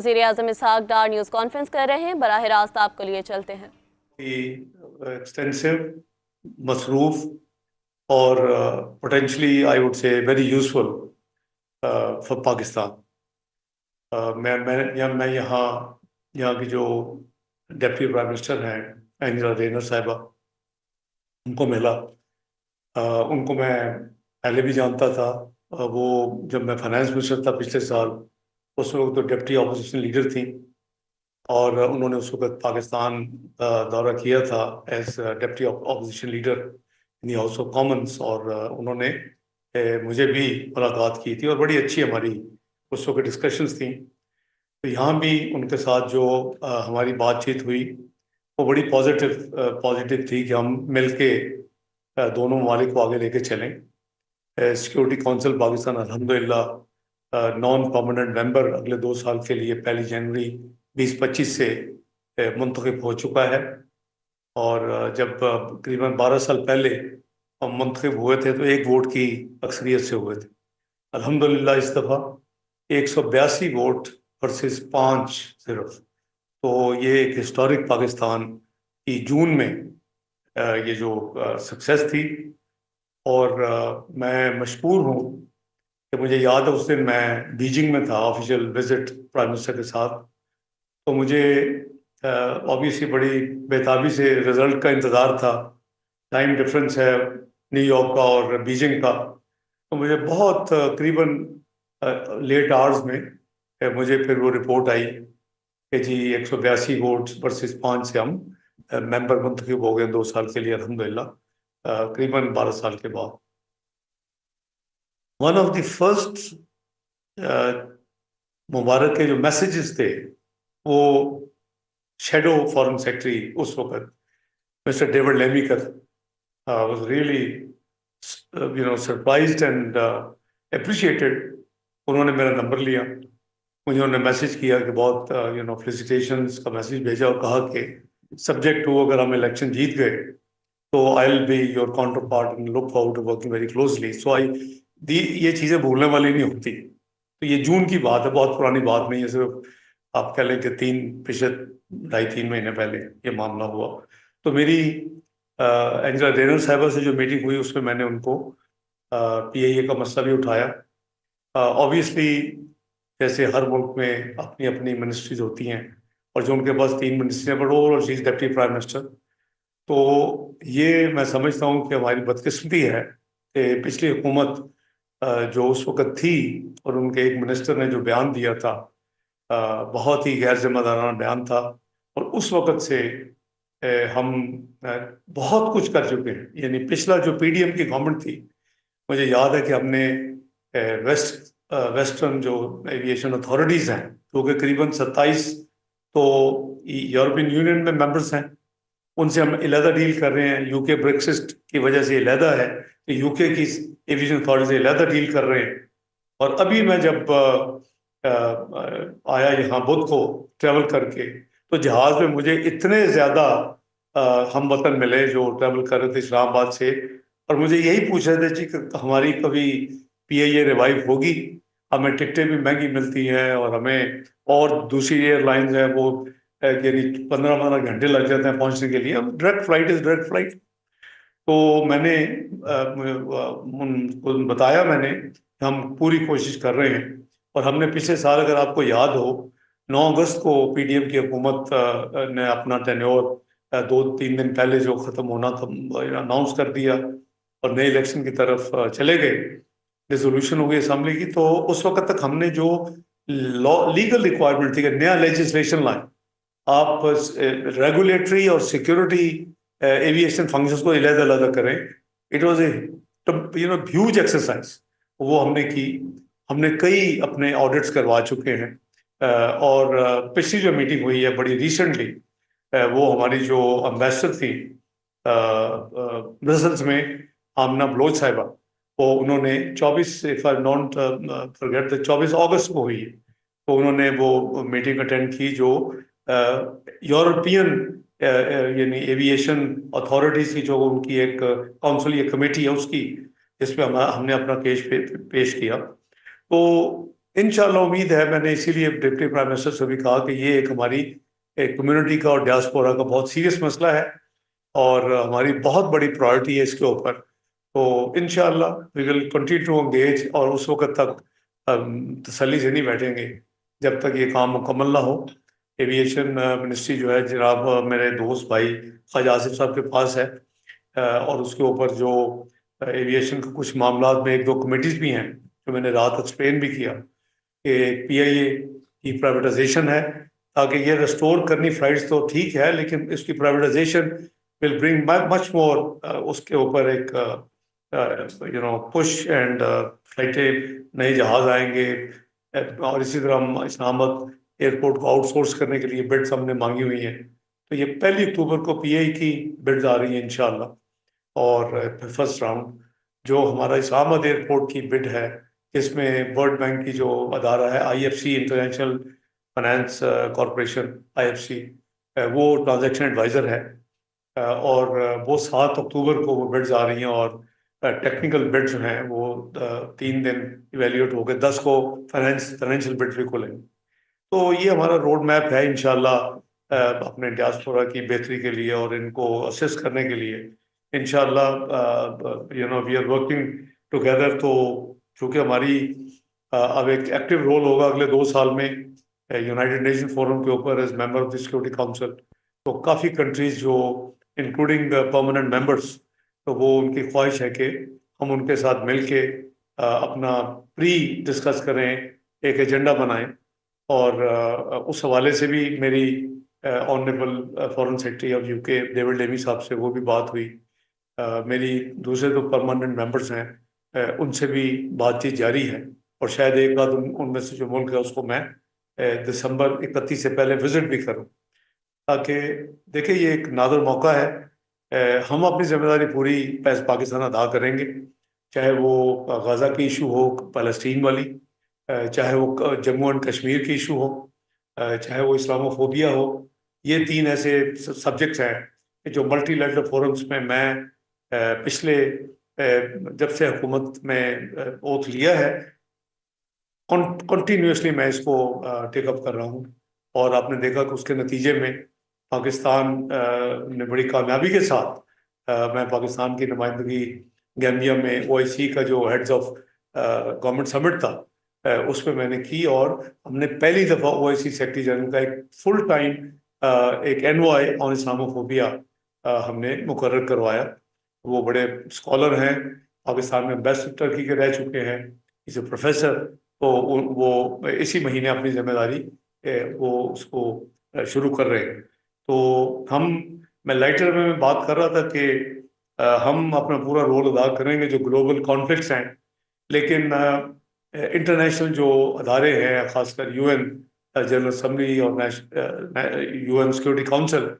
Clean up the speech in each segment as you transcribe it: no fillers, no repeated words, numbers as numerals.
वज़ीर-ए-आज़म इसहाक डार news conference कर रहे हैं, बराह रास्त आपके लिए चलते हैं। एक्सटेंसिव, मसरूफ और potentially I would say very useful for Pakistan. मैं यहाँ की जो डेप्टी प्राइम मिनिस्टर हैं एंजेला रेनर साहिबा, उनको मिला। उनको मैं पहले भी जानता था। वो जब मैं फाइनेंस मिनिस्टर था पिछले साल, उस वक्त तो डिप्टी ऑपोजिशन लीडर थी और उन्होंने उस वक्त पाकिस्तान का दौरा किया था as deputy opposition leader in the House of Commons. और उन्होंने मुझे भी मुलाकात की थी और बड़ी अच्छी हमारी उस वक्त डिस्कशंस थी। तो यहाँ भी उनके साथ जो हमारी बातचीत हुई वो बड़ी पॉजिटिव थी कि हम मिलके दोनों ममालिक को आगे लेके चलें। सिक्योरिटी काउंसिल पाकिस्तान अल्हम्दुलिल्लाह नॉन परमानेंट मेंबर अगले 2 साल के लिए 1 जनवरी 2025 से मुंतखब हो चुका है। और जब करीबन 12 साल पहले हम मुंतखब हुए थे तो एक वोट की अक्सरियत से हुए थे। अल्हम्दुलिल्लाह इस दफ़ा 182 वोट वर्सेस 5 सिर्फ। तो ये एक हिस्टोरिक पाकिस्तान की जून में ये जो सक्सेस थी। और मैं मशहूर हूँ कि मुझे याद है उस दिन मैं बीजिंग में था ऑफिशियल विजिट प्राइम मिनिस्टर के साथ। तो मुझे ऑब्वियसली बड़ी बेताबी से रिजल्ट का इंतज़ार था। टाइम डिफरेंस है न्यूयॉर्क का और बीजिंग का। तो मुझे बहुत करीबन लेट आवर्स में मुझे फिर वो रिपोर्ट आई कि जी 182 वोट वर्सेस 5 से हम मेंबर मुंतखब हो गए 2 साल के लिए अल्हम्दुलिल्लाह, करीबन 12 साल के बाद। वन ऑफ द फर्स्ट मुबारक के जो मैसेजेस थे वो शेडो फॉरेन सेक्रेटरी उस वक्त Mister David Lammy was really surprised and appreciated. उन्होंने मेरा नंबर लिया, मुझे उन्होंने मैसेज किया कि बहुत फेलिसिटेशंस का मैसेज भेजा और कहा कि सब्जेक्ट हो अगर हम इलेक्शन जीत गए तो I will be your counterpart and look forward to working very closely. So I दी ये चीज़ें भूलने वाली नहीं होती। तो ये जून की बात है, बहुत पुरानी बात नहीं है। सिर्फ आप कह लें कि पिछले 2.5-3 महीने पहले ये मामला हुआ। तो मेरी एंजेला रेनर साहिबा से जो मीटिंग हुई उसमें मैंने उनको PIA का मसला भी उठाया। ऑब्वियसली जैसे हर मुल्क में अपनी अपनी मिनिस्ट्रीज होती हैं और जो उनके पास 3 मिनिस्ट्री हैं, but overall she is deputy prime minister. तो ये मैं समझता हूँ कि हमारी बदकिस्मती है कि पिछली हुकूमत जो उस वक्त थी और उनके एक मिनिस्टर ने जो बयान दिया था बहुत ही गैर जिम्मेदाराना बयान था। और उस वक्त से हम बहुत कुछ कर चुके हैं। यानी पिछला जो PDM की गवर्नमेंट थी, मुझे याद है कि हमने वेस्टर्न जो एविएशन अथॉरिटीज़ हैं जो कि करीबन 27 तो यूरोपियन यूनियन में मेंबर्स हैं, उनसे हम अलहदा डील कर रहे हैं। UK ब्रेक्सिट की वजह से अलहदा है कि UK की एविएशन अथॉरिटी से अलहदा डील कर रहे हैं। और अभी मैं जब आया यहाँ बुध को ट्रैवल करके, तो जहाज में मुझे इतने ज़्यादा हम वतन मिले जो ट्रैवल कर रहे थे इस्लामाबाद से, और मुझे यही पूछ रहे थे जी कि हमारी कभी PIA रिवाइव होगी। हमें टिकटें भी महंगी मिलती हैं और हमें और दूसरी एयरलाइंस हैं वो यानी 15-15 घंटे लग जाते हैं पहुंचने के लिए। अब direct flight is direct flight. तो मैंने उनको बताया मैंने कि हम पूरी कोशिश कर रहे हैं। और हमने पिछले साल, अगर आपको याद हो, 9 अगस्त को PDM की हुकूमत ने अपना टेन्योर 2-3 दिन पहले जो ख़त्म होना था अनाउंस कर दिया और नए इलेक्शन की तरफ चले गए। रेजोल्यूशन हो गई असम्बली की। तो उस वक्त तक हमने जो लॉ लीगल रिक्वायरमेंट थी कि नया लेजिस्लेशन लाए, आप रेगुलेटरी और सिक्योरिटी एविएशन फंक्शंस को अलग-अलग करें। It was a huge exercise. वो हमने की। हमने कई अपने ऑडिट्स करवा चुके हैं। और पिछली जो मीटिंग हुई है बड़ी रिसेंटली, वो हमारी जो एम्बेसडर थी ब्रसल्स में, आमना बलोच साहिबा, वो उन्होंने 24 इफ आई नॉट फॉरगेट 24 अगस्त को हुई। तो उन्होंने वो मीटिंग अटेंड की जो यूरोपियन यानी एविएशन अथॉरिटीज की जो उनकी एक काउंसिल या कमेटी है उसकी, जिसमें हमने अपना पेश किया। तो इंशाल्लाह उम्मीद है, मैंने इसीलिए डिप्टी प्राइम मिनिस्टर से भी कहा कि ये एक हमारी एक कम्युनिटी का और डियास्पोरा का बहुत सीरियस मसला है और हमारी बहुत बड़ी प्रायोरिटी है इसके ऊपर। तो इंशाल्लाह we will continue to engage, और उस वक्त तक तसल्ली से नहीं बैठेंगे जब तक ये काम मुकम्मल ना हो। एविएशन मिनिस्ट्री जो है जनाब मेरे दोस्त भाई ख्वाजा आसिफ साहब के पास है, और उसके ऊपर जो एविएशन के कुछ मामला में एक दो कमेटीज भी हैं जो मैंने रात एक्सप्लेन भी किया कि पीआईए की प्राइवेटाइजेशन है, ताकि ये रिस्टोर करनी फ्लाइट्स तो ठीक है, लेकिन इसकी privatisation will bring much more, उसके ऊपर एक पुश एंड फ्लाइटें नए जहाज आएंगे। और इसी तरह हम इस्लामाबाद एयरपोर्ट को आउटसोर्स करने के लिए बिड्स हमने मांगी हुई हैं। तो ये 1 अक्टूबर को पीआई की बिड्स आ रही हैं इंशाल्लाह। और फर्स्ट राउंड जो हमारा इस्लामाबाद एयरपोर्ट की बिड है, जिसमें वर्ल्ड बैंक की जो अदारा है IFC, international finance corporation, IFC, वो ट्रांजैक्शन एडवाइजर है। और वो 7 अक्टूबर को वो बिड्स आ रही हैं, और टेक्निकल बिड्स जो हैं वो 3 दिन इवेल्यूएट हो गए, 10 को फाइनेंशियल बिड्स भी खुलेंगे। तो ये हमारा रोड मैप है इंशाल्लाह, अपने डियास्पोरा की बेहतरी के लिए और इनको असिस्ट करने के लिए इंशाल्लाह। We are working together. तो चूँकि हमारी अब एक एक्टिव रोल होगा अगले 2 साल में यूनाइटेड नेशन फोरम के ऊपर as member of the Security Council, तो काफ़ी कंट्रीज जो इंक्लूडिंग परमानेंट मेंबर्स, तो वो उनकी ख्वाहिश है कि हम उनके साथ मिल के अपना प्री डिस्कस करें, एक एजेंडा बनाएं। और उस हवाले से भी मेरी honourable foreign secretary of UK David Lammy साहब से वो भी बात हुई। मेरी दूसरे जो परमानेंट मेंबर्स हैं उनसे भी बातचीत जारी है, और शायद एक बार उनमें से जो मुल्क है उसको मैं दिसंबर 31 से पहले विजिट भी करूं, ताकि देखिए ये एक नादर मौका है। हम अपनी जिम्मेदारी पूरी पाकिस्तान अदा करेंगे, चाहे वो गाज़ा की इशू हो, फ़लस्तीन वाली, चाहे वो जम्मू एंड कश्मीर की इशू हो, चाहे वो इस्लामोफोबिया हो। ये 3 ऐसे सब्जेक्ट्स हैं कि जो मल्टीलैटरल फोरम्स में मैं पिछले जब से हुकूमत में ओथ लिया है कंटिन्यूसली मैं इसको टेकअप कर रहा हूँ। और आपने देखा कि उसके नतीजे में पाकिस्तान ने बड़ी कामयाबी के साथ, मैं पाकिस्तान की नुमाइंदगी गैम्बिया में ओआईसी का जो हेड्स ऑफ गवर्नमेंट समिट था उसमें मैंने की, और हमने पहली दफ़ा ओआईसी सेक्रेटरी जनरल का एक फुल टाइम एक एनवॉय ऑन इस्लामोफोबिया हमने मुकर्रर करवाया। वो बड़े स्कॉलर हैं, पाकिस्तान में बेस्ट टर्की के रह चुके हैं, इस प्रोफेसर। तो वो इसी महीने अपनी जिम्मेदारी वो उसको शुरू कर रहे हैं। तो मैं लाइटर में बात कर रहा था कि हम अपना पूरा रोल अदा करेंगे जो ग्लोबल कॉन्फ्लिक्ट्स हैं, लेकिन इंटरनेशनल जो अदारे हैं, खासकर यूएन जनरल असम्बली और यूएन सिक्योरिटी काउंसिल,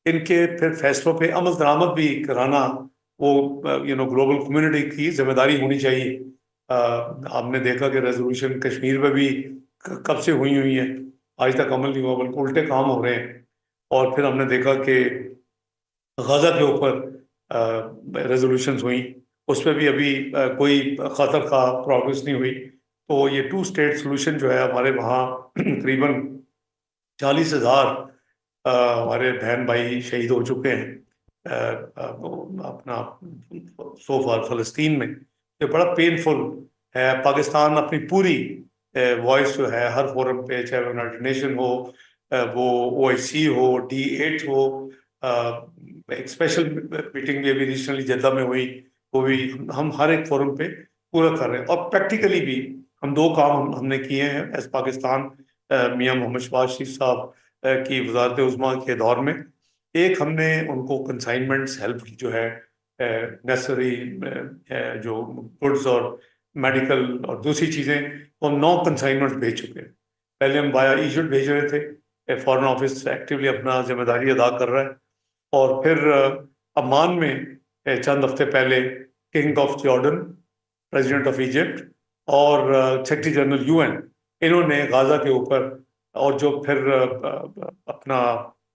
इनके फिर फैसलों पे अमल दरामद भी कराना वो ग्लोबल कम्युनिटी की जिम्मेदारी होनी चाहिए। आपने देखा कि रेजोल्यूशन कश्मीर में भी कब से हुई हुई है, आज तक अमल नहीं हुआ, बल्कि उल्टे काम हो रहे हैं। और फिर हमने देखा कि गाजा के ऊपर रेजोल्यूशंस हुई, उसमें भी अभी कोई खतर का प्रोग्रेस नहीं हुई। तो ये 2 स्टेट सोल्यूशन जो है हमारे वहाँ तकरीबन 40,000 हमारे बहन भाई शहीद हो चुके हैं अपना सोफार फ़लस्तीन में। ये बड़ा पेनफुल है। पाकिस्तान अपनी पूरी वॉइस जो है हर फोरम पे, चाहे वो यूनाइटेड नेशन हो, वो ओआईसी हो, D8 हो, एक स्पेशल मीटिंग भी अभी रिसेंटली जद्दा में हुई, वो भी हम हर एक फोरम पे पूरा कर रहे हैं। और प्रैक्टिकली भी हम 2 काम हमने किए हैं एज पाकिस्तान, मियां मोहम्मद शहबाज शरीफ साहब की वजारत उज़्मा के दौर में। एक हमने उनको कंसाइनमेंट्स हेल्प जो है नेसेसरी जो गुड्स और मेडिकल और दूसरी चीज़ें, वो हम 9 कंसाइनमेंट्स भेज चुके हैं। पहले हम बाया इजिप्ट भेज रहे थे, फॉरेन ऑफिस एक्टिवली अपना जिम्मेदारी अदा कर रहा है। और फिर अम्मान में चंद हफ्ते पहले king of Jordan, president of Egypt और सेक्रेटरी जनरल यूएन, इन्होंने गाजा के ऊपर, और जो फिर अपना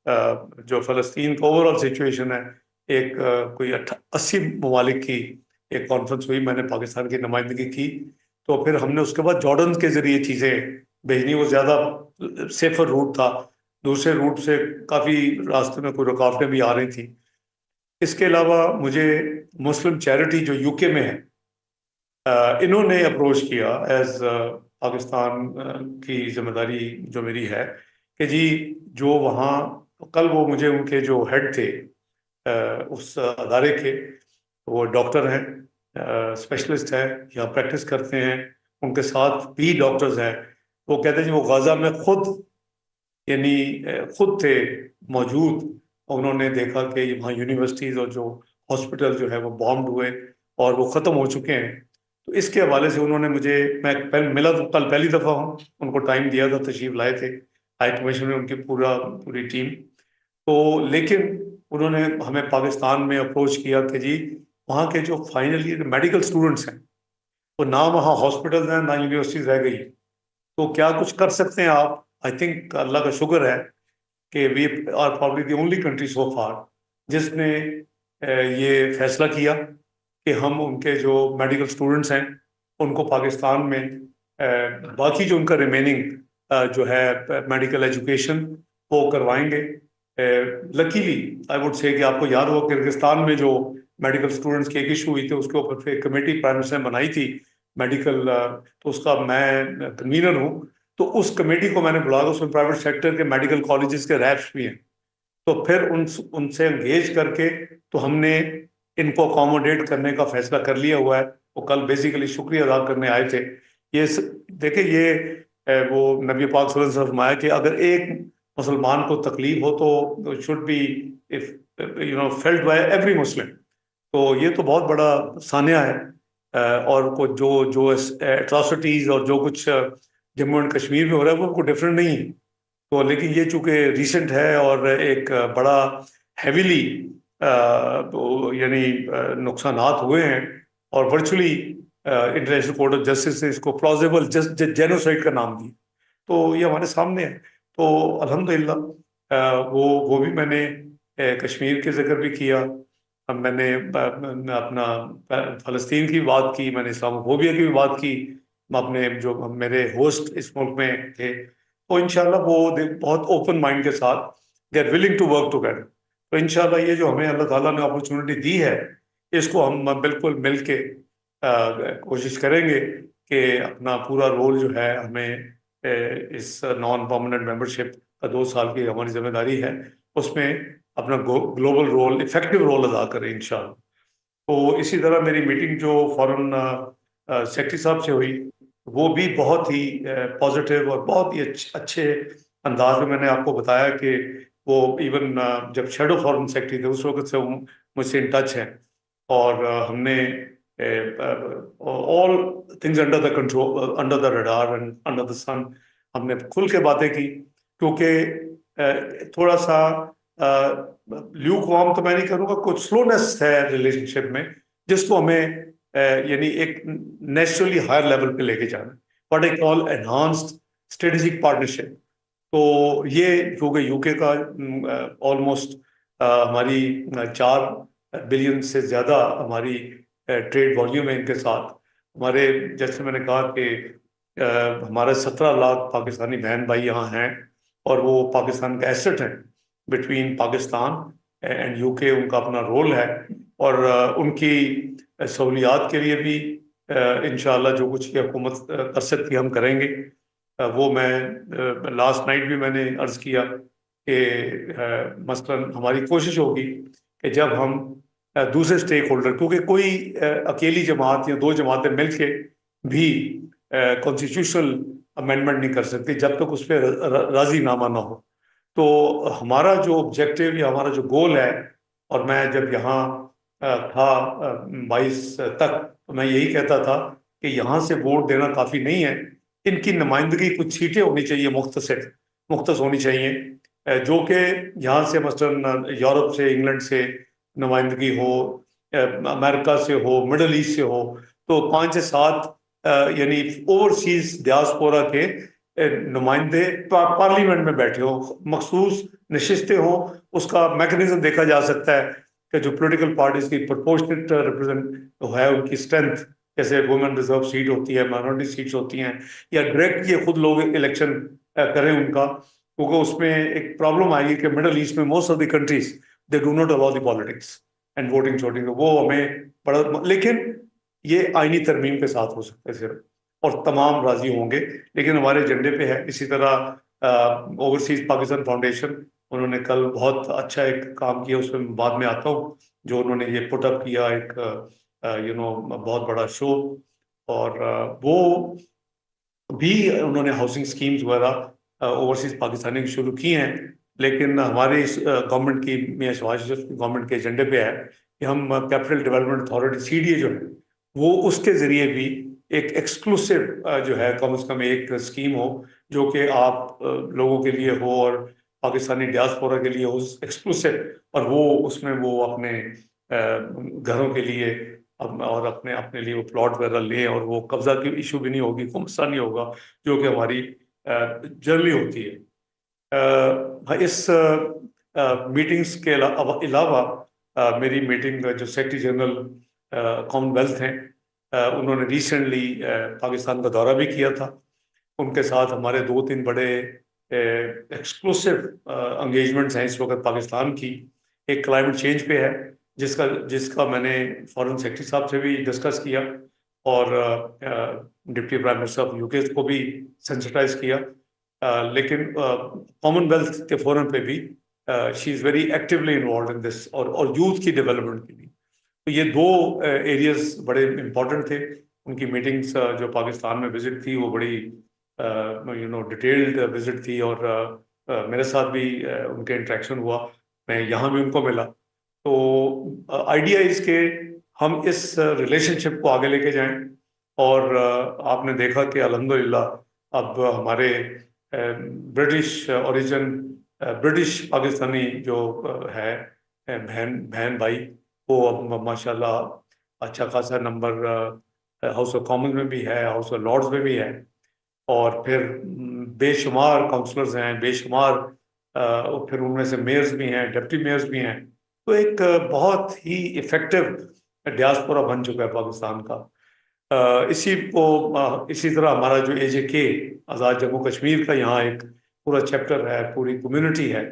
जो फ़लस्तीन का ओवरऑल सिचुएशन है, एक कोई 80 ममालिक की एक कॉन्फ्रेंस हुई, मैंने पाकिस्तान की नुमाइंदगी की। तो फिर हमने उसके बाद जॉर्डन के जरिए चीज़ें भेजनी, वो ज़्यादा सेफर रूट था। दूसरे रूट से काफ़ी रास्ते में कोई रुकावटें भी आ रही थी। इसके अलावा मुझे मुस्लिम चैरिटी जो यूके में है, इन्होंने अप्रोच किया एज पाकिस्तान की जिम्मेदारी जो मेरी है, कि जी जो वहाँ, कल वो मुझे उनके जो हेड थे उस अदारे के, वो डॉक्टर हैं, स्पेशलिस्ट हैं, यहाँ प्रैक्टिस करते हैं, उनके साथ भी डॉक्टर्स हैं। वो कहते हैं जी वो गाजा में खुद, यानी खुद थे मौजूद, और उन्होंने देखा कि वहाँ यूनिवर्सिटीज़ और जो हॉस्पिटल जो है वो बॉम्ब हुए और वो ख़त्म हो चुके हैं। तो इसके हवाले से उन्होंने मुझे, मैं पहले मिला तो कल पहली दफ़ा हूँ, उनको टाइम दिया था, तशरीफ़ लाए थे हाई कमीशन में उनकी पूरी टीम। तो लेकिन उन्होंने हमें पाकिस्तान में अप्रोच किया कि जी वहाँ के जो फाइनल ईयर मेडिकल स्टूडेंट्स हैं, वो ना वहाँ हॉस्पिटल्स हैं ना यूनिवर्सिटीज़ रह गई, तो क्या कुछ कर सकते हैं आप? आई थिंक अल्लाह का शुक्र है कि we are probably the only country so far जिसने ये फैसला किया कि हम उनके जो मेडिकल स्टूडेंट्स हैं उनको पाकिस्तान में बाकी जो उनका रिमेनिंग जो है मेडिकल एजुकेशन वो करवाएंगे। लकीली आई वुड से कि आपको याद होगा किर्गिस्तान में जो मेडिकल स्टूडेंट्स की एक इशू हुई थी, उसके ऊपर फिर कमेटी प्राइम मिनिस्टर ने बनाई थी मेडिकल, तो उसका मैं कन्वीनर हूँ। तो उस कमेटी को मैंने बुला, उसमें प्राइवेट सेक्टर के मेडिकल कॉलेजेस के रैप्स भी हैं। तो फिर उनसे एंगेज करके तो हमने इनको अकोमोडेट करने का फैसला कर लिया हुआ है। वो कल बेसिकली शुक्रिया अदा करने आए थे। देखिए ये वो नबी पाक सल्लल्लाहु अलैहि वसल्लम ने फरमाया कि अगर एक मुसलमान को तकलीफ हो तो should be if felt by every Muslim. तो ये तो बहुत बड़ा सानिया है। और को जो जो एट्रॉसिटीज और जो कुछ जम्मू एंड कश्मीर में हो रहा है वो कोई डिफरेंट नहीं है। तो लेकिन ये चूंकि रिसेंट है और एक बड़ा हैविली यानी नुकसानात हुए हैं, और virtually international court of justice ने इसको प्लॉजिबल जेनोसाइड का नाम दिया। तो ये हमारे सामने है। तो अल्हम्दुलिल्लाह वो भी मैंने कश्मीर के जिक्र भी किया। अब मैंने अपना फ़लस्तीन की बात की, मैंने इस्लामोफोबिया की भी बात की, अपने जो मेरे होस्ट इस मुल्क में थे, तो इंशाल्लाह वो बहुत ओपन माइंड के साथ they are willing to work together. तो इंशाल्लाह ये जो हमें अल्लाह ताला ने अपॉर्चुनिटी दी है, इसको हम बिल्कुल मिल के कोशिश करेंगे कि अपना पूरा रोल जो है हमें इस नॉन परमानेंट मेंबरशिप का 2 साल की हमारी जिम्मेदारी है, उसमें अपना ग्लोबल रोल, इफेक्टिव रोल अदा करें इंशाल्लाह। तो इसी तरह मेरी मीटिंग जो फॉरेन सेक्रेटरी साहब से हुई, वो भी बहुत ही पॉजिटिव और बहुत ही अच्छे अंदाज में, मैंने आपको बताया कि वो इवन जब शेडो फॉरेन सेक्रेटरी थे उस वक्त से वो मुझसे इन टच हैं। और हमने all things under the control, under the radar and under the sun, हमने खुल के बातें की। क्योंकि थोड़ा सा ल्यूक वार्म तो मैं नहीं करूँगा, कुछ स्लोनेस है रिलेशनशिप में, जिसको हमें यानी एक नेचुरली हायर लेवल पे लेके जाना, what I call enhanced strategic partnership. तो ये क्योंकि यूके का ऑलमोस्ट हमारी 4 बिलियन से ज़्यादा हमारी ट्रेड वॉल्यूम है इनके साथ। हमारे, जैसे मैंने कहा कि हमारे 17 लाख पाकिस्तानी बहन भाई यहाँ हैं, और वो पाकिस्तान का एसेट है। बिटवीन पाकिस्तान एंड यूके उनका अपना रोल है, और उनकी सहूलियात के लिए भी इंशाअल्लाह जो कुछ ये हुकूमत कर सकती है हम करेंगे। वो मैं लास्ट नाइट भी मैंने अर्ज़ किया कि मसलन हमारी कोशिश होगी कि जब हम दूसरे स्टेक होल्डर, क्योंकि कोई अकेली जमात या 2 जमातें मिलके भी कॉन्स्टिट्यूशनल अमेंडमेंट नहीं कर सकती जब तक उस पर राजीनामा ना हो। तो हमारा जो ऑब्जेक्टिव या हमारा जो गोल है, और मैं जब यहाँ था 22 तक, तो मैं यही कहता था कि यहाँ से वोट देना काफ़ी नहीं है, इनकी नुमाइंदगी कुछ सीटें होनी चाहिए, मुख्तस होनी चाहिए, जो कि यहाँ से मसलन यूरोप से, इंग्लैंड से नुमाइंदगी हो, अमेरिका से हो, मिडल ईस्ट से हो। तो 5 से 7 यानी ओवरसीज डियास्पोरा के नुमाइंदे पार्लियामेंट में बैठे हो, मखसूस नशिस्तें हो। उसका मैकेनिज्म देखा जा सकता है कि जो पॉलिटिकल पार्टीज की प्रोपोर्शनेट रिप्रेजेंट है, उनकी स्ट्रेंथ जैसे वुमेन रिजर्व सीट होती है, माइनॉरिटी सीट्स होती हैं, या डायरेक्ट ये खुद लोग इलेक्शन करें उनका, क्योंकि उसमें एक प्रॉब्लम आएगी कि मिडल ईस्ट में most of the countries they do not allow the politics and voting shouting, वो हमें बड़ा, लेकिन ये आईनी तरमीम के साथ हो सकता है सिर्फ, और तमाम राजी होंगे। लेकिन हमारे एजेंडे पे है। इसी तरह ओवरसीज पाकिस्तान फाउंडेशन, उन्होंने कल बहुत अच्छा एक काम किया, उसमें बाद में आता हूँ, जो उन्होंने ये पुटअप किया एक बहुत बड़ा शो, और वो भी उन्होंने हाउसिंग स्कीम्स वगैरह ओवरसीज पाकिस्तानी की शुरू की हैं। लेकिन हमारे इस गवर्नमेंट की, मियां शहबाज शरीफ की गवर्नमेंट के एजेंडे पे है कि हम कैपिटल डेवलपमेंट अथॉरिटी सीडीए जो है, वो उसके जरिए भी एक एक्सक्लूसिव जो है कम से कम एक स्कीम हो, जो कि आप लोगों के लिए हो और पाकिस्तानी डियास्पोरा के लिए हो, एक्सक्लूसिव, और वो उसमें वो अपने घरों के लिए और अपने अपने लिए वो प्लॉट वगैरह लें, और वो कब्जा की इशू भी नहीं होगी, कोई मसला नहीं होगा, जो कि हमारी जर्नी होती है। इस मीटिंग्स के अलावा मेरी मीटिंग जो सेक्रेटरी जनरल कॉमनवेल्थ हैं, उन्होंने रिसेंटली पाकिस्तान का दौरा भी किया था। उनके साथ हमारे 2-3 बड़े एक्सक्लूसिव एंगेजमेंट्स हैं इस वक्त पाकिस्तान की। एक क्लाइमेट चेंज पे है, जिसका जिसका मैंने फॉरेन सेक्रेटरी साहब से भी डिस्कस किया, और deputy prime minister of UK को भी सेंसिटाइज किया। लेकिन कॉमनवेल्थ के फोरम पे भी she is very actively involve in this, और यूथ की डेवलपमेंट के लिए। तो ये दो एरियाज बड़े इम्पोर्टेंट थे। उनकी मीटिंग्स जो पाकिस्तान में विजिट थी, वो बड़ी डिटेल्ड विजिट थी, और मेरे साथ भी उनके इंटरेक्शन हुआ, मैं यहाँ भी उनको मिला। तो आइडिया इसके हम इस रिलेशनशिप को आगे लेके जाएं, और आपने देखा कि अल्हम्दुलिल्लाह अब हमारे ब्रिटिश ओरिजिन, ब्रिटिश पाकिस्तानी जो है बहन बहन भाई, वो अब माशाल्लाह अच्छा खासा नंबर हाउस ऑफ कॉमन्स में भी है, हाउस ऑफ लॉर्ड्स में भी है, और फिर बेशुमार काउंसलर्स हैं, बेशुमार और फिर उनमें से मेयर्स भी हैं, डिप्टी मेयर्स भी हैं। तो एक बहुत ही इफेक्टिव डियास्पोरा बन चुका है पाकिस्तान का। इसी तरह हमारा जो AJK, आज़ाद जम्मू कश्मीर का, यहाँ एक पूरा चैप्टर है, पूरी कम्युनिटी है,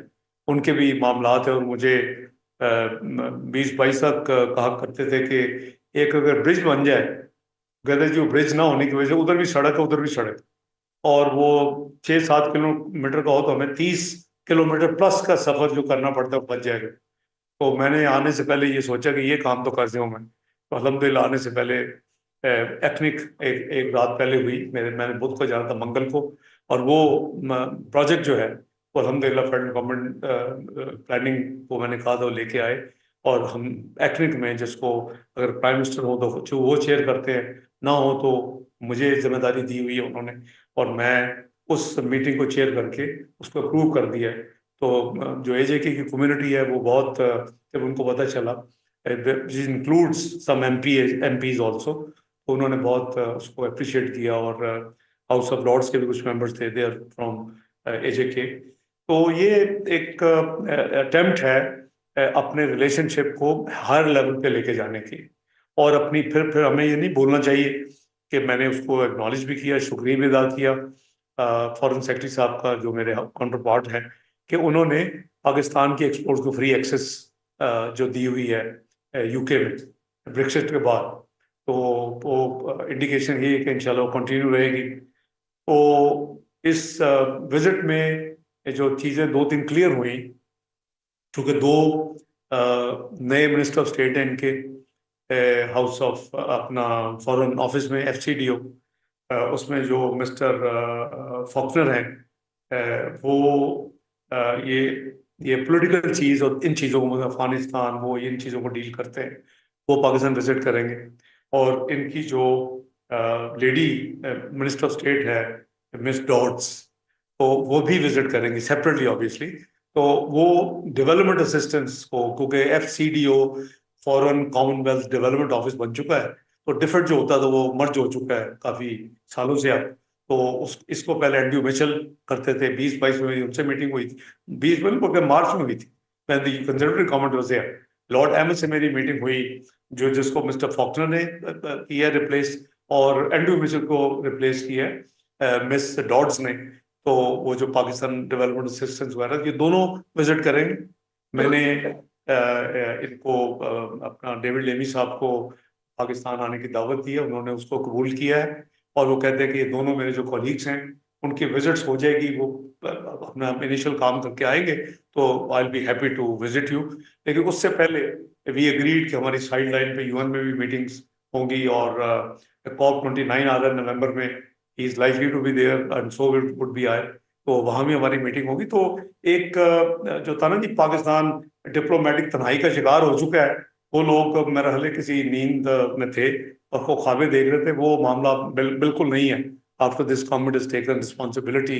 उनके भी मामलात है। और मुझे 20-22 तक कहा करते थे कि एक अगर ब्रिज बन जाए, कहते जो ब्रिज ना होने की वजह से उधर भी सड़क है, उधर भी सड़क, और वो 6-7 किलोमीटर का हो तो हमें 30 किलोमीटर प्लस का सफर जो करना पड़ता है बच जाएगा। तो मैंने आने से पहले ये सोचा कि ये काम तो कर दूँ मैं। तो अल्हम्दुलिल्लाह आने से पहले एथनिक एक रात पहले हुई, मैंने बुध को जाना था, मंगल को, और वो प्रोजेक्ट जो है वो अल्हम्दुलिल्लाह फेडरल गवर्नमेंट प्लानिंग को मैंने कहा था वो लेके आए, और हम एथनिक में, जिसको अगर प्राइम मिनिस्टर हो तो जो वो चेयर करते हैं, ना हो तो मुझे जिम्मेदारी दी हुई है उन्होंने, और मैं उस मीटिंग को चेयर करके उसको अप्रूव कर दिया है। तो जो AJK की कम्युनिटी है वो बहुत, जब उनको पता चला, इंक्लूड्स सम MPs ऑल्सो, तो उन्होंने बहुत उसको अप्रिशिएट किया, और हाउस ऑफ लॉर्ड्स के भी कुछ मेंबर्स थे, दे आर फ्रॉम AJK। तो ये एक अटेम्प्ट है अपने रिलेशनशिप को हायर लेवल पे लेके जाने की, और अपनी फिर हमें ये नहीं भूलना चाहिए कि मैंने उसको एक्नॉलेज भी किया, शुक्रिया भी अदा किया फॉरेन सेक्रेटरी साहब का, जो मेरे काउंटर पार्ट है, कि उन्होंने पाकिस्तान की एक्सपोर्ट्स को फ्री एक्सेस जो दी हुई है यूके में ब्रेक्सिट के बाद। तो वो इंडिकेशन ये है कि इंशाल्लाह कंटिन्यू रहेगी। तो इस विजिट में जो चीज़ें 2-3 क्लियर हुई, चूँकि 2 नए मिनिस्टर ऑफ स्टेट हैं इनके, हाउस ऑफ अपना फॉरेन ऑफिस में FCDO, उसमें जो मिस्टर फॉक्नर हैं, वो ये पॉलिटिकल चीज़ और इन चीज़ों को, मतलब अफगानिस्तान, वो इन चीज़ों को डील करते हैं, वो पाकिस्तान विजिट करेंगे। और इनकी जो लेडी मिनिस्टर ऑफ स्टेट है, मिस डॉट्स, तो वो भी विजिट करेंगे सेपरेटली ऑब्वियसली। तो वो डेवलपमेंट असिस्टेंस को, क्योंकि FCDO foreign Commonwealth development office बन चुका है, तो डिफरेंट जो होता था वो मर्ज हो चुका है काफ़ी सालों से अब। तो इसको पहले एंड्रयू मिचेल करते थे, 20-22 में मेरी उनसे मीटिंग हुई थी, 20 में मार्च में हुई थी, when the conservative government was there। Lord MS से मेरी मीटिंग हुई, जिसको मिस्टर फॉकनर ने किया रिप्लेस, और एंड्रू मिचेल को रिप्लेस किया मिस डॉड्स ने। तो वो जो पाकिस्तान डेवलपमेंट असिस्टेंस वगैरह, ये दोनों विजिट करेंगे। मैंने इनको अपना डेविड लेमी साहब को पाकिस्तान आने की दावत दी है, उन्होंने उसको कबूल किया है, और वो कहते हैं कि ये दोनों मेरे जो कॉलीग्स हैं उनकी विजिट्स हो जाएगी, वो अपना इनिशियल काम करके आएंगे, तो I will be happy to visit you. लेकिन उससे पहले वी एग्रीड कि हमारी साइड लाइन पे यूएन में भी मीटिंग्स होंगी, और COP29 आ रहा है नवंबर में, he is likely to be there and so would be I, तो वहां भी हमारी मीटिंग होगी। तो एक जो था ना जी, पाकिस्तान डिप्लोमेटिक तन्हाई का शिकार हो चुका है, वो लोग मेरा हले किसी नींद में थे और वो ख्वाबें देख रहे थे, वो मामला बिल्कुल नहीं है। After this government is taken responsibility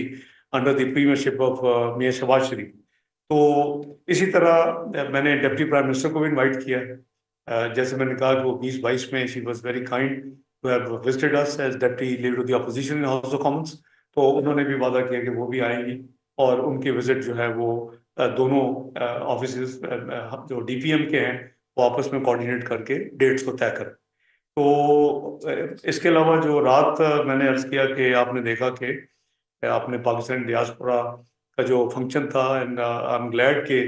under the premiership of Mian Shahbaz Sharif. तो इसी तरह मैंने डिप्टी प्राइम मिनिस्टर को भी इनवाइट किया है। जैसे मैंने कहा कि वो 2022 में she was very kind to have visited us as deputy leader of the opposition in House of Commons, तो उन्होंने भी वादा किया कि वो भी आएंगी, और उनकी विजिट जो है वो दोनों ऑफिस जो डीपीएम के हैं वो आपस में कोऑर्डिनेट करके डेट्स को तय करें। तो इसके अलावा जो रात मैंने अर्ज किया कि आपने देखा कि आपने पाकिस्तान डियास्पोरा का जो फंक्शन था, एंड आई एम ग्लैड कि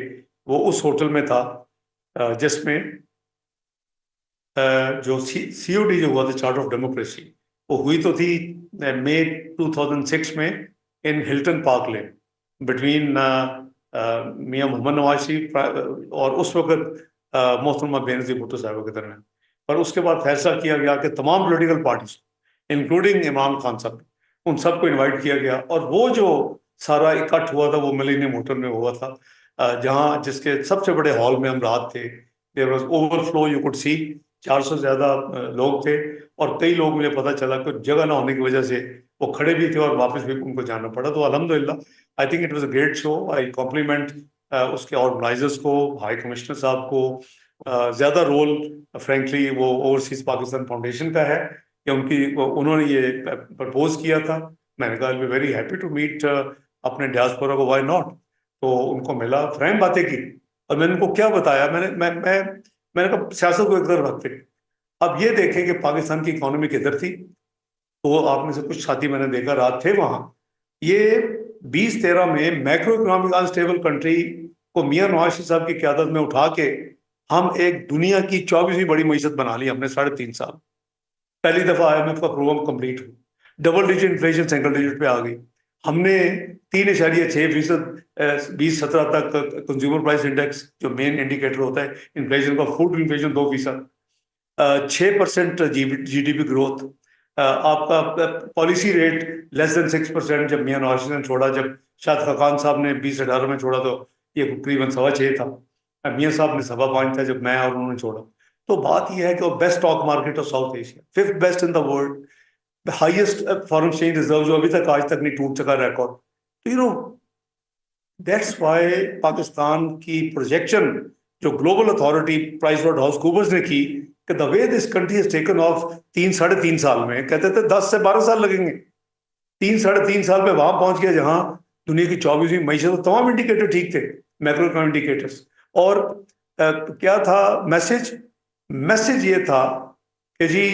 वो उस होटल में था जिसमें जो COD जो हुआ था, चार्ट ऑफ डेमोक्रेसी, वो हुई तो थी मई 2006 में इन हिल्टन पार्क लेन बिटवीन मियां मोहम्मद नवाज शरीफ और उस वक्त मोहतरमा बेनज़ीर भुट्टो साहब के दरमियान। पर उसके बाद फैसला किया गया कि तमाम political parties including Imran Khan साहब, उन सबको इनवाइट किया गया, और वो जो सारा इकट्ठ हुआ था वो मिलेनियम होटल में हुआ था, जहाँ जिसके सबसे बड़े हॉल में हम रात थे। There was overflow, you could see 400 से ज्यादा लोग थे, और कई लोग मुझे पता चला कि जगह ना होने की वजह से वो खड़े भी थे और वापस भी उनको जाना पड़ा। तो अल्हम्दुलिल्लाह I think it was a great show. I compliment उसके ऑर्गेनाइजर्स को, हाई कमिश्नर साहब को। ज्यादा रोल फ्रेंकली वो ओवरसीज पाकिस्तान फाउंडेशन का है कि उन्होंने ये प्रपोज किया था। मैंने कहा be very happy to meet अपने डियास्पोरा को, व्हाई नॉट। तो उनको मिला, फ्रैंक बातें की, और मैंने उनको क्या बताया, मैंने कहा सियासत को एक तरफ रखते, अब ये देखें कि पाकिस्तान की इकोनॉमी किधर थी। तो आप में से कुछ साथी मैंने देखा रात थे वहां, ये 2013 में मैक्रो इकोनॉमिक अनस्टेबल कंट्री को मियां नवाज शरीफ साहब की क्यादत में उठा के हम एक दुनिया की 24वीं बड़ी मईशत बना ली हमने 3.5 साल। पहली दफा IMF का प्रोग्राम कंप्लीट हुआ, double digit inflation single digit पे आ गई, हमने 3.6% 2017 तक कंज्यूमर प्राइस इंडेक्स जो मेन इंडिकेटर होता है इन्फ्लेशन का, फूड इन्फ्लेशन 2%, 6% GDP ग्रोथ, आपका पॉलिसी रेट लेस देन 6% जब मियां नवाज शरीफ ने छोड़ा। जब शायद खान साहब ने 2018 में छोड़ा तो ये तकरीबन 6.25 था, मियां साहब ने 5.25 था जब मैं और उन्होंने छोड़ा। तो बात यह है कि वो best stock market of south Asia, 5th best in the world, highest foreign exchange reserve जो अभी तक आज तक नहीं टूट सका रिकॉर्ड। तो दैट्स व्हाई पाकिस्तान की प्रोजेक्शन जो ग्लोबल अथॉरिटी प्राइसवाटरहाउसकूपर्स ने की कि the way this country has taken of 3-3.5 साल में, कहते थे 10 से 12 साल लगेंगे, 3-3.5 साल में वहां पहुंच गया जहां दुनिया की 24वीं मईशत, तो तमाम इंडिकेटर ठीक थे, मैक्रो इकोनॉमिक इंडिकेटर्स। और क्या था मैसेज ये था कि जी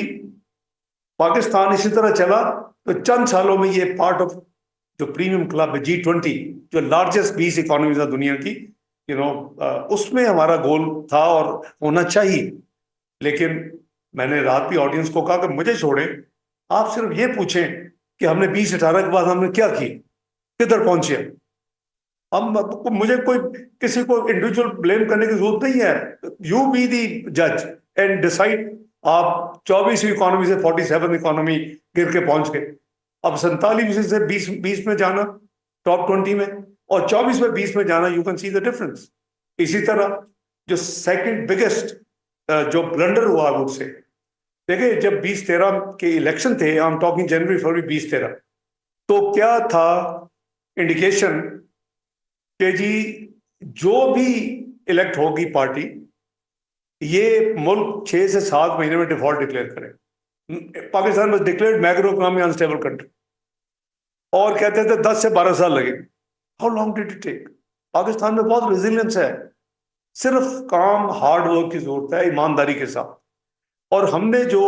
पाकिस्तान इसी तरह चला तो चंद सालों में ये पार्ट ऑफ जो प्रीमियम क्लब है G20, जो लार्जेस्ट 20 इकोनॉमीज है दुनिया की, उसमें हमारा गोल था और होना चाहिए। लेकिन मैंने रात भी ऑडियंस को कहा कि मुझे छोड़े, आप सिर्फ ये पूछें कि हमने 2018 के बाद हमने क्या किया, किधर पहुंचे। अब मुझे कोई किसी को इंडिविजुअल ब्लेम करने की जरूरत नहीं है, यू बी दी जज एंड डिसाइड। आप 24वीं इकोनॉमी से 47 इकोनॉमी गिर के पहुंच गए, अब 47 से 20 में जाना टॉप 20 में, और 24 में 20 में जाना, you can see the difference. इसी तरह जो सेकंड बिगेस्ट जो ब्लंडर हुआ वुड से, देखिए जब 2013 के इलेक्शन थे, आई एम टॉकिंग जनवरी फरवरी 2013, तो क्या था इंडिकेशन कि जी जो भी इलेक्ट होगी पार्टी, ये मुल्क 6 से 7 महीने में डिफॉल्ट डिक्लेयर करे। Pakistan was declared macro economic unstable country, और कहते थे 10 से 12 साल लगेंगे। How long did it take? Pakistan में बहुत रेजिलियंस है, सिर्फ काम हार्ड वर्क की जरूरत है, ईमानदारी के साथ। और हमने जो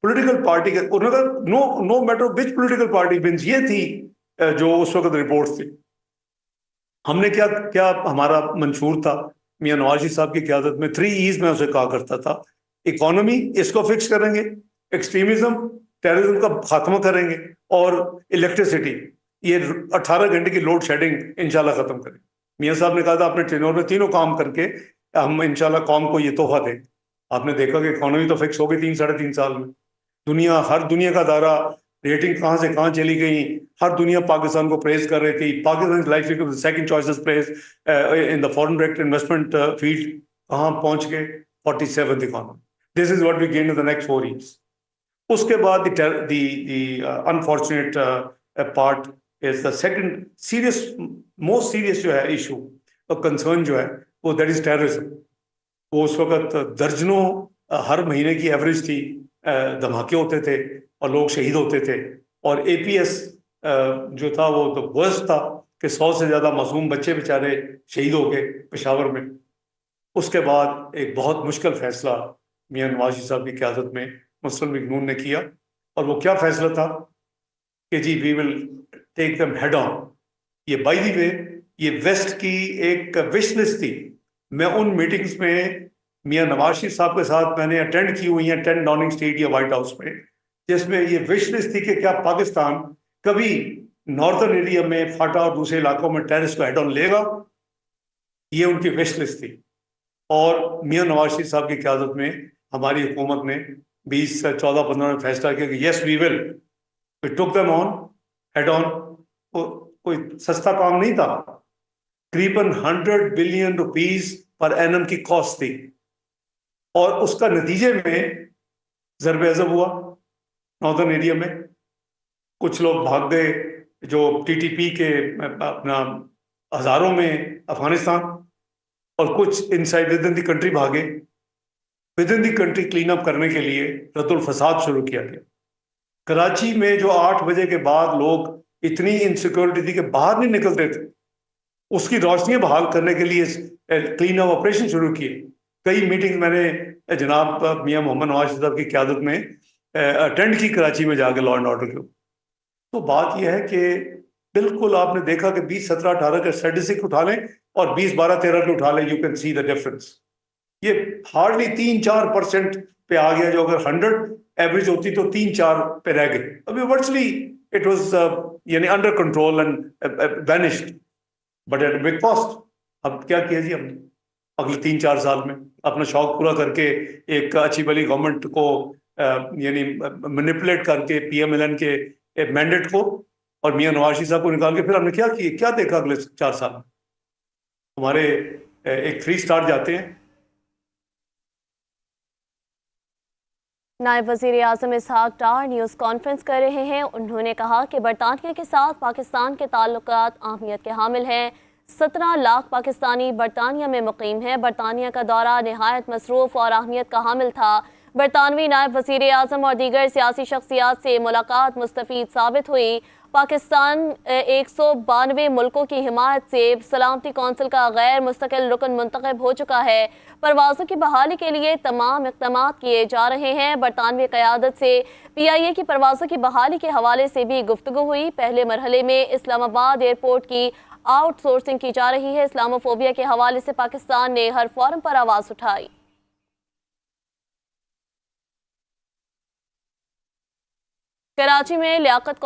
पॉलिटिकल पार्टी के, उन्होंने no no matter which political party means, ये थी जो उस वक्त रिपोर्ट थी। हमने क्या क्या हमारा मंशूर था मियां नवाज शरीफ साहब की क़यादत में, 3 E's में उसे कहा करता था। इकोनॉमी, इसको फिक्स करेंगे, एक्सट्रीमिज्म टेररिज्म का खात्मा करेंगे, और इलेक्ट्रिसिटी, ये 18 घंटे की लोड शेडिंग इंशाल्लाह खत्म करें। मियां साहब ने कहा था अपने टेन्योर में तीनों काम करके हम इंशाल्लाह कौम को ये तोहफा दें। आपने देखा कि इकोनॉमी तो फिक्स हो गई 3-3.5 साल में। दुनिया, हर दुनिया का दायरा, रेटिंग कहाँ से कहाँ चली गई, हर दुनिया पाकिस्तान को प्रेज कर रही थी। Pakistan life second choices praise in the foreign direct investment field, कहाँ पहुंच गए, 47th economy. This is what we gain in the next 4 years। उसके बाद unfortunate part is the second serious, most serious जो है इशू और कंसर्न जो है वो, दैट इज टेररिज्म। वो उस वक्त दर्जनों हर महीने की एवरेज थी, धमाके होते थे और लोग शहीद होते थे। और एपीएस जो था वो तो वर्स्ट था कि 100 से ज़्यादा मासूम बच्चे बेचारे शहीद हो गए पेशावर में। उसके बाद एक बहुत मुश्किल फैसला मियां नवाज शरीफ साहब की क़यादत में मुस्लिम लीग नून ने किया, और वो क्या फैसला था कि जी we will take them head on. ये बाय द वे ये वेस्ट की एक विश लिस्ट थी। मैं उन मीटिंग्स में मियां नवाज शरीफ साहब के साथ मैंने अटेंड की हुई हैं 10 डाउनिंग स्ट्रीट या व्हाइट हाउस में, जिसमें ये विश लिस्ट थी कि क्या पाकिस्तान कभी नॉर्दर्न एरिया में फाटा और दूसरे इलाकों में टेररिस्ट को हेड ऑन लेगा। ये उनकी विश लिस्ट थी। और मियां नवाज शरीफ साहब की क़यादत में हमारी हुकूमत ने 2014-15 में फैसला किया कि yes we will, we took them on head on. कोई सस्ता काम नहीं था, करीबन 100 बिलियन रुपीस पर एनम की कॉस्ट थी, और उसका नतीजे में ज़रब अज़ब हुआ नॉर्दर्न एरिया में। कुछ लोग भाग गए जो टीटीपी के अपना हज़ारों में अफगानिस्तान, और कुछ inside within the country भागे। Within the country clean up करने के लिए रद्दुल फसाद शुरू किया गया। कराची में जो 8 बजे के बाद लोग इतनी इनसिक्योरिटी थी कि बाहर नहीं निकलते थे, उसकी रोशनी बहाल करने के लिए क्लीन अप ऑपरेशन शुरू किए। कई मीटिंग मैंने जनाब मियां मोहम्मद नवाज शरीफ साहब की क़यादत में अटेंड की कराची में जाके लॉ एंड ऑर्डर के। तो बात यह है कि बिल्कुल आपने देखा कि 2017-18 के स्टैटिस्टिक उठा लें और 2012-13 के उठा लें, you can see the difference. ये हार्डली 3-4% पे आ गया, जो अगर 100 एवरेज होती तो 3-4 पे रह गए। अभी वर्चुअली इट वाज यानी under control and vanished, but at big cost. अब क्या किया जी हमने अगले 3-4 साल में अपना शौक पूरा करके एक अच्छी भली गवर्नमेंट को यानी मैनिपुलेट करके पीएमएलएन के मैंडेट को और मियां नवाज शरीफ साहब को निकाल के, फिर हमने क्या किया, क्या देखा अगले 4 साल में? हमारे एक 3 स्टार जाते हैं। नायब वज़ीर आज़म इसहाक डार न्यूज़ कॉन्फ्रेंस कर रहे हैं। उन्होंने कहा कि बरतानिया के साथ पाकिस्तान के ताल्लुकात अहमियत के हामिल हैं। 17 लाख पाकिस्तानी बरतानिया में मुकीम हैं। बरतानिया का दौरा नहायत मसरूफ़ और अहमियत का हामिल था। बरतानवी नायब वज़ीर आज़म और दीगर सियासी शख्सियात से मुलाकात मुस्तफ़ीद साबित हुई। पाकिस्तान 192 मुल्कों की हिमायत से सलामती कौंसिल का गैर मुस्तकिल रुकन मुंतखब हो चुका है। परवाज़ों की बहाली के लिए तमाम इक़दाम किए जा रहे हैं। बरतानवी क़यादत से PIA की परवाज़ों की बहाली के हवाले से भी गुफ्तगू हुई। पहले मरहले में इस्लामाबाद एयरपोर्ट की आउटसोर्सिंग की जा रही है। इस्लामोफोबिया के हवाले से पाकिस्तान ने हर फोरम पर आवाज़ उठाई। कराची में लियाकत